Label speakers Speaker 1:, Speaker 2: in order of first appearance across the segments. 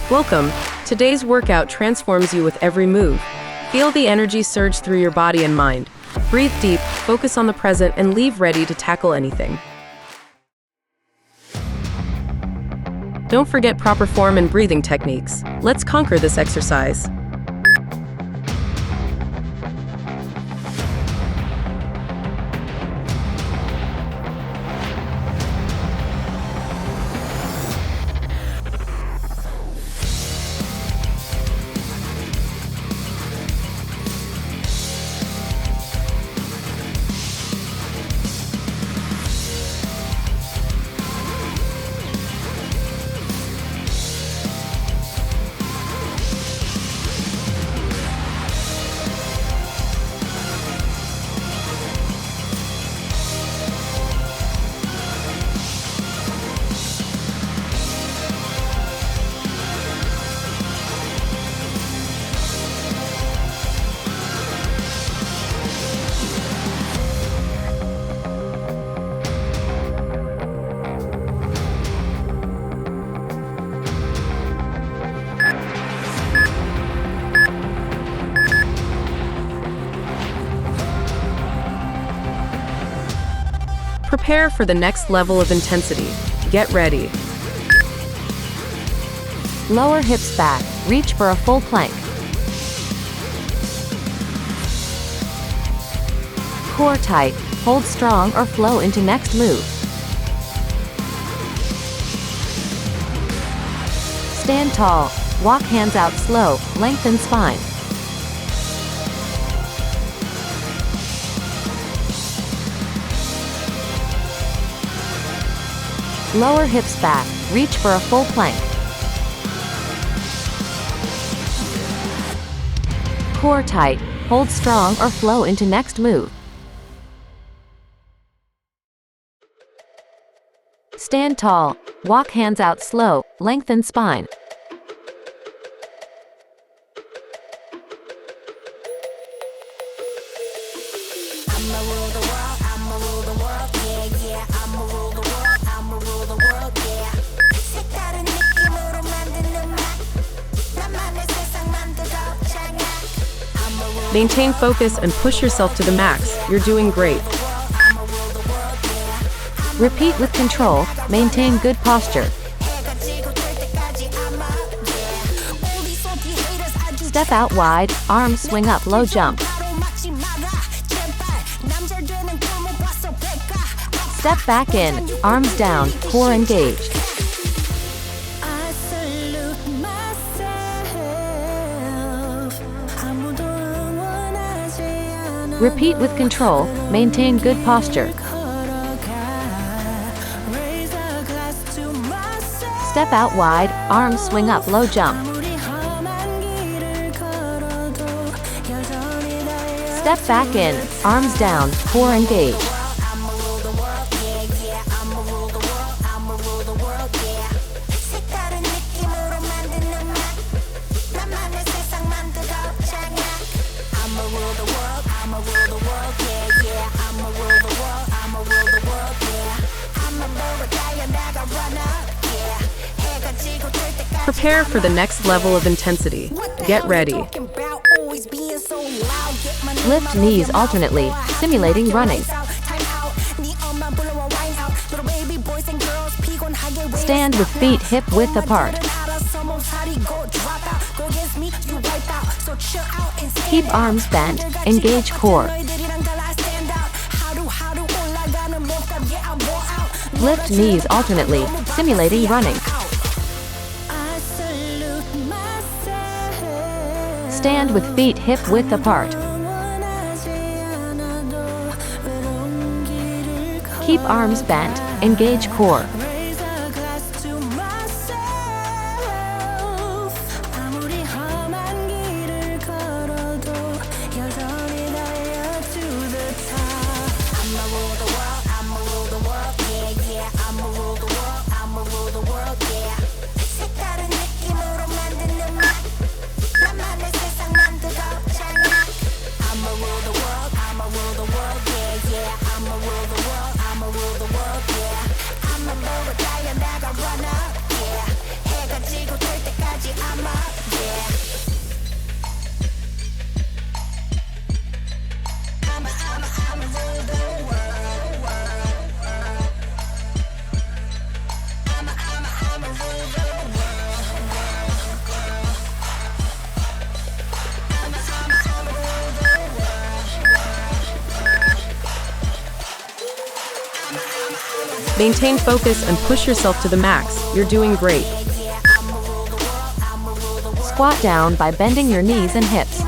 Speaker 1: Welcome. Today's workout transforms you with every move. Feel the energy surge through your body and mind. Breathe deep, focus on the present, and leave ready to tackle anything. Don't forget proper form and breathing techniques. Let's conquer this exercise. Prepare for the next level of intensity. Get ready.
Speaker 2: Lower hips back, reach for a full plank. Core tight, hold strong or flow into next move. Stand tall, walk hands out slow, lengthen spine. Lower hips back, reach for a full plank. Core tight, hold strong or flow into next move. Stand tall, walk hands out slow, lengthen spine.
Speaker 1: Maintain focus and push yourself to the max. You're doing great.
Speaker 2: Repeat with control, maintain good posture. Step out wide, arms swing up, low jump. Step back in, arms down, core engaged. Repeat with control, maintain good posture. Step out wide, arms swing up, low jump. Step back in, arms down, core engaged.
Speaker 1: Prepare for the next level of intensity. Get ready.
Speaker 2: Lift knees alternately, simulating running. Stand with feet hip-width apart. Keep arms bent, engage core. Lift knees alternately, simulating running. Stand with feet hip-width apart. Keep arms bent, engage core.
Speaker 1: Maintain focus and push yourself to the max. You're doing great.
Speaker 2: Squat down by bending your knees and hips.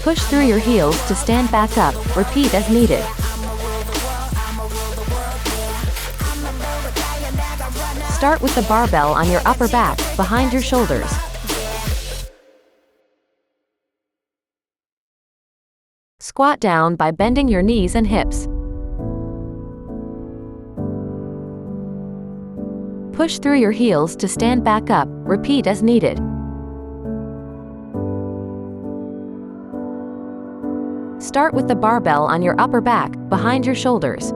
Speaker 2: Push through your heels to stand back up. Repeat as needed. Start with the barbell on your upper back, behind your shoulders. Squat down by bending your knees and hips. Push through your heels to stand back up. Repeat as needed. Start with the barbell on your upper back, behind your shoulders.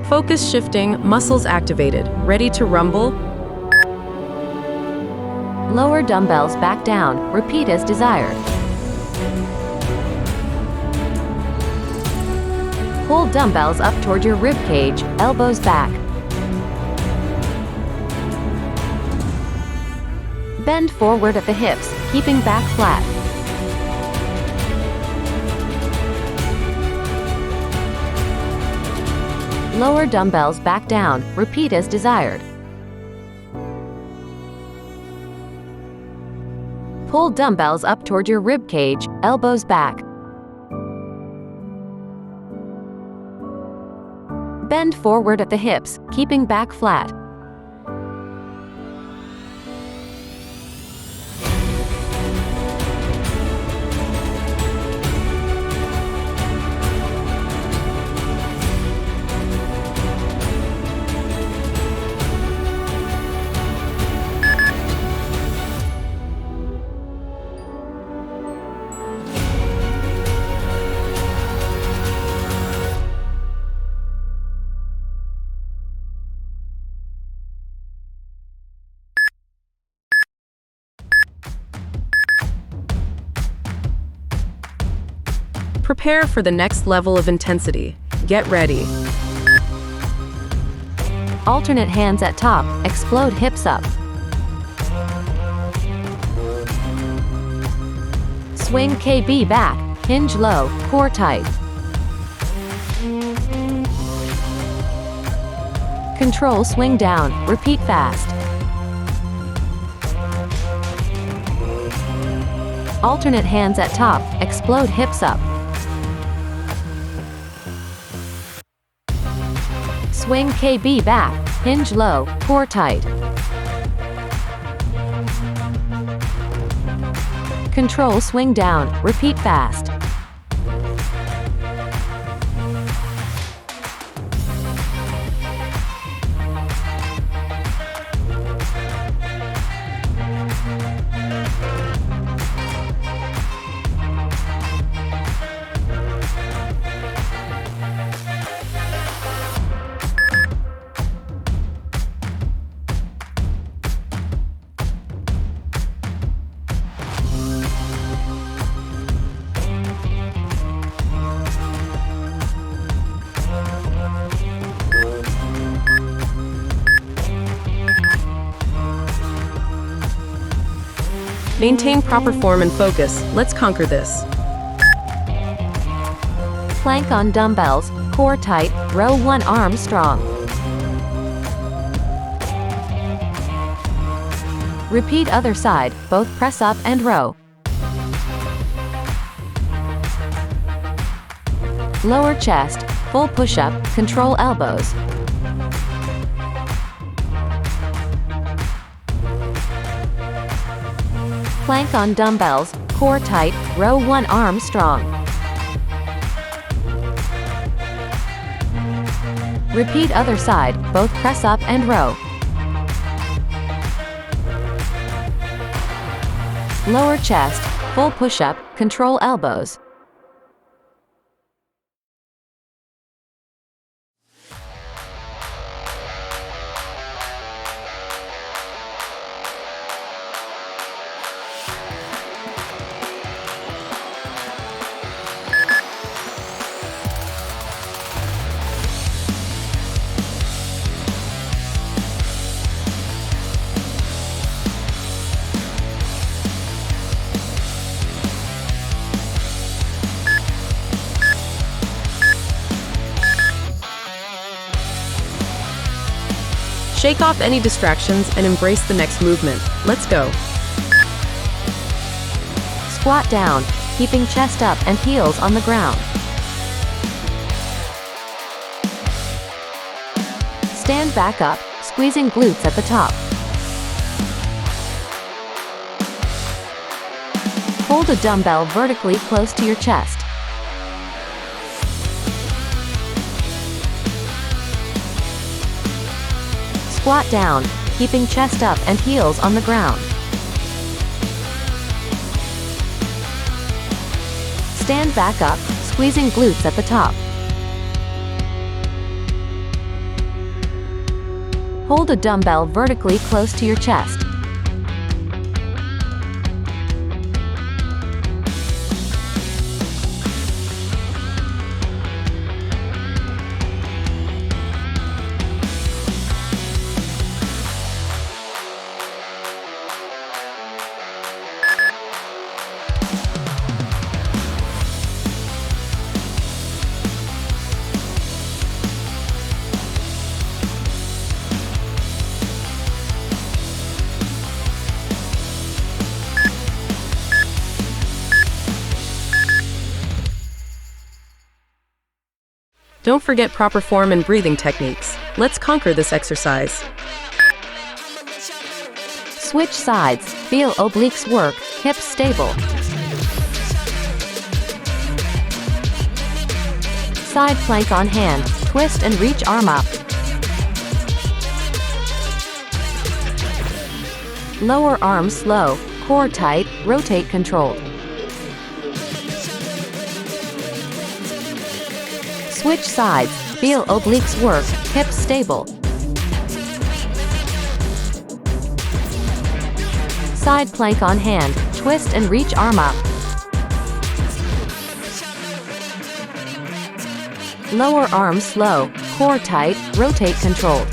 Speaker 1: Focus shifting, muscles activated, ready to rumble.
Speaker 2: Lower dumbbells back down. Repeat as desired. Pull dumbbells up toward your rib cage, elbows back. Bend forward at the hips, keeping back flat. Lower dumbbells back down. Repeat as desired. Pull dumbbells up toward your rib cage, elbows back. Bend forward at the hips, keeping back flat.
Speaker 1: Prepare for the next level of intensity. Get ready.
Speaker 2: Alternate hands at top, explode hips up. Swing KB back, hinge low, core tight. Control swing down, repeat fast. Alternate hands at top, explode hips up. Swing KB back, hinge low, core tight. Control swing down, repeat fast.
Speaker 1: Maintain proper form and focus. Let's conquer this.
Speaker 2: Plank on dumbbells, core tight, row one arm strong. Repeat other side, both press up and row. Lower chest, full push-up, control elbows. Plank on dumbbells, core tight, row one arm strong. Repeat other side, both press up and row. Lower chest, full push-up, control elbows.
Speaker 1: Shake off any distractions and embrace the next movement. Let's go.
Speaker 2: Squat down, keeping chest up and heels on the ground. Stand back up, squeezing glutes at the top. Hold a dumbbell vertically close to your chest. Squat down, keeping chest up and heels on the ground. Stand back up, squeezing glutes at the top. Hold a dumbbell vertically close to your chest.
Speaker 1: Don't forget proper form and breathing techniques. Let's conquer this exercise.
Speaker 2: Switch sides, feel obliques work, hips stable. Side plank on hand, twist and reach arm up. Lower arm slow, core tight, rotate controlled. Switch sides, feel obliques work, hips stable. Side plank on hand, twist and reach arm up. Lower arm slow, core tight, rotate controlled.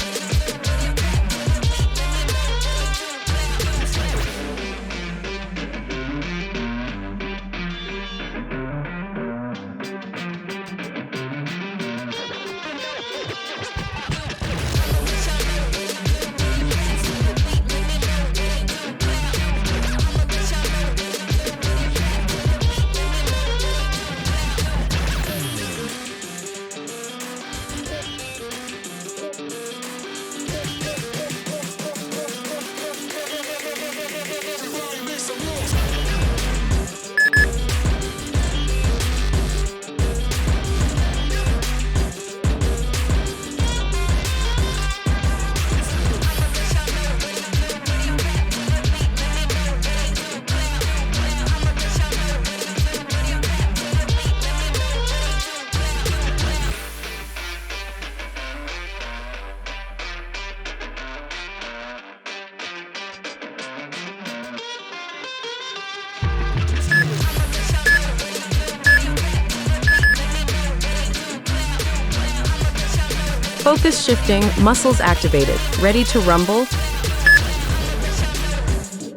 Speaker 1: Focus shifting, muscles activated. Ready to rumble?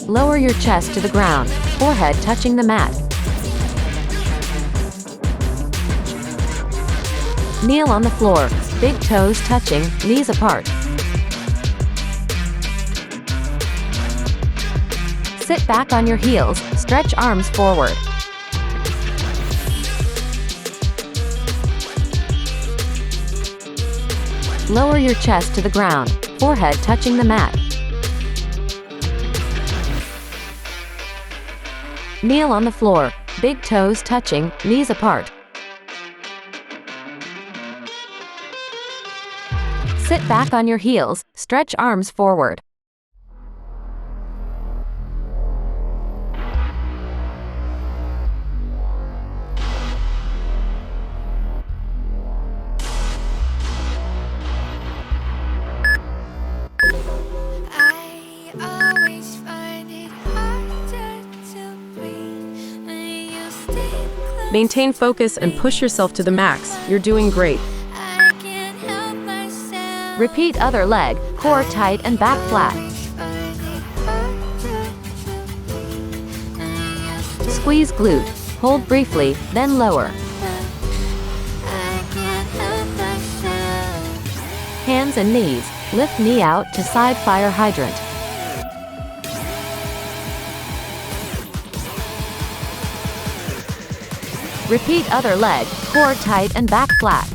Speaker 2: Lower your chest to the ground, forehead touching the mat. Kneel on the floor, big toes touching, knees apart. Sit back on your heels, stretch arms forward. Lower your chest to the ground, forehead touching the mat. Kneel on the floor, big toes touching, knees apart. Sit back on your heels, stretch arms forward.
Speaker 1: Maintain focus and push yourself to the max. You're doing great.
Speaker 2: Repeat other leg, core tight and back flat. Squeeze glute. Hold briefly, then lower. Hands and knees. Lift knee out to side fire hydrant. Repeat other leg, core tight and back flat.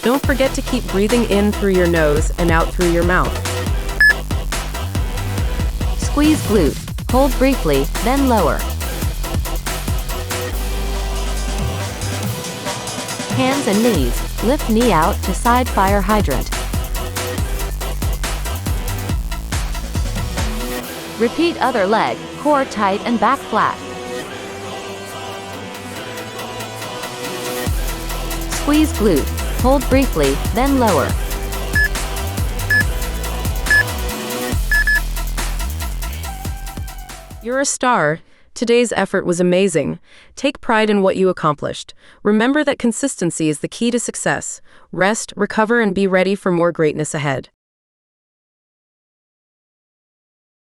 Speaker 1: Don't forget to keep breathing in through your nose and out through your mouth.
Speaker 2: Squeeze glute. Hold briefly, then lower. Hands and knees. Lift knee out to side fire hydrant. Repeat other leg, core tight and back flat. Squeeze glute. Hold briefly, then lower.
Speaker 1: You're a star. Today's effort was amazing. Take pride in what you accomplished. Remember that consistency is the key to success. Rest, recover, and be ready for more greatness ahead.